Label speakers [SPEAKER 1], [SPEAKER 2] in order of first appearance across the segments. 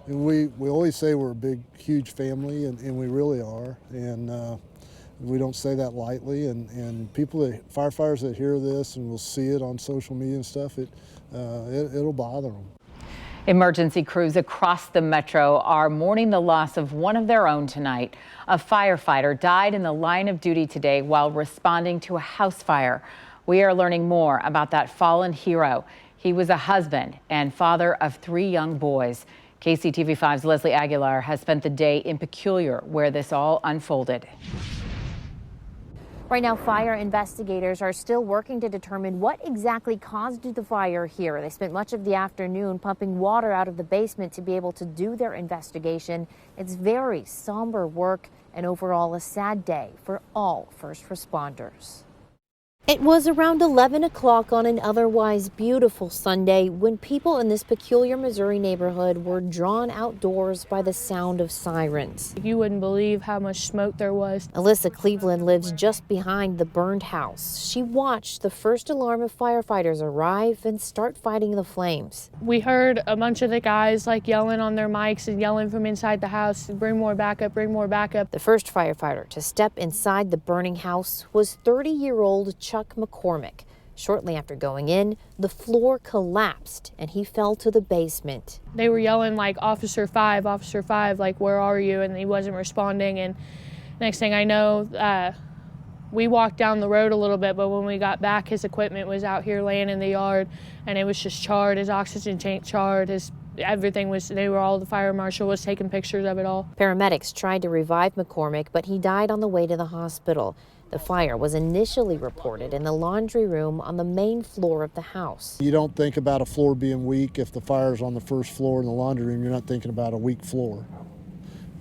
[SPEAKER 1] We always say we're a big, huge family, and we really are. And we don't say that lightly. And firefighters that hear this and will see it on social media and stuff, it'll bother them.
[SPEAKER 2] Emergency crews across the metro are mourning the loss of one of their own tonight. A firefighter died in the line of duty today while responding to a house fire. We are learning more about that fallen hero. He was a husband and father of 3 young boys. KCTV5's Leslie Aguilar has spent the day in Peculiar, where this all unfolded.
[SPEAKER 3] Right now, fire investigators are still working to determine what exactly caused the fire here. They spent much of the afternoon pumping water out of the basement to be able to do their investigation. It's very somber work and overall a sad day for all first responders. It was around 11 o'clock on an otherwise beautiful Sunday when people in this Peculiar, Missouri neighborhood were drawn outdoors by the sound of sirens.
[SPEAKER 4] You wouldn't believe how much smoke there was.
[SPEAKER 3] ALYSSA Cleveland lives just behind the burned house. She watched the first alarm of firefighters arrive and start fighting the flames.
[SPEAKER 4] We heard a bunch of the guys yelling on their mics and yelling from inside the house, bring more backup, bring more backup.
[SPEAKER 3] The first firefighter to step inside the burning house was 30-year-old Chuck McCormick. Shortly after going in, the floor collapsed and he fell to the basement.
[SPEAKER 4] They were yelling Officer 5, where are you? And he wasn't responding. And next thing I know, we walked down the road a little bit, but when we got back, his equipment was out here laying in the yard and it was just charred. His oxygen tank charred, everything was, the fire marshal was taking pictures of it all.
[SPEAKER 3] Paramedics tried to revive McCormick, but he died on the way to the hospital. The fire was initially reported in the laundry room on the main floor of the house.
[SPEAKER 1] You don't think about a floor being weak. If the fire's on the first floor in the laundry room, you're not thinking about a weak floor.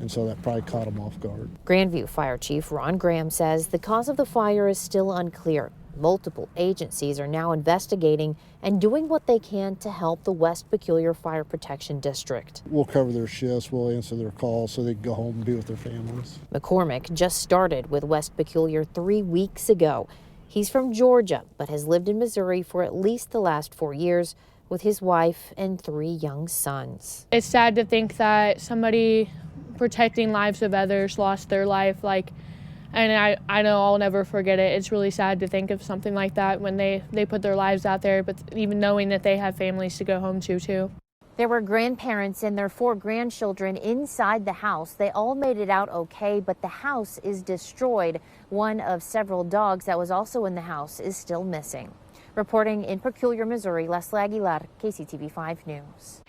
[SPEAKER 1] And so that probably caught them off guard.
[SPEAKER 3] Grandview Fire Chief Ron Graham says the cause of the fire is still unclear. Multiple agencies are now investigating and doing what they can to help the West Peculiar Fire Protection District.
[SPEAKER 1] We'll cover their shifts, we'll answer their calls so they can go home and be with their families.
[SPEAKER 3] McCormick just started with West Peculiar 3 weeks ago. He's from Georgia, but has lived in Missouri for at least the last 4 years with his wife and 3 young sons.
[SPEAKER 4] It's sad to think that somebody protecting lives of others lost their life, and I know I'll never forget it. It's really sad to think of something like that when they put their lives out there, but even knowing that they have families to go home to too.
[SPEAKER 3] There were grandparents and their 4 grandchildren inside the house. They all made it out okay, but the house is destroyed. One of several dogs that was also in the house is still missing. Reporting in Peculiar, Missouri, Leslie Aguilar, KCTV5 News.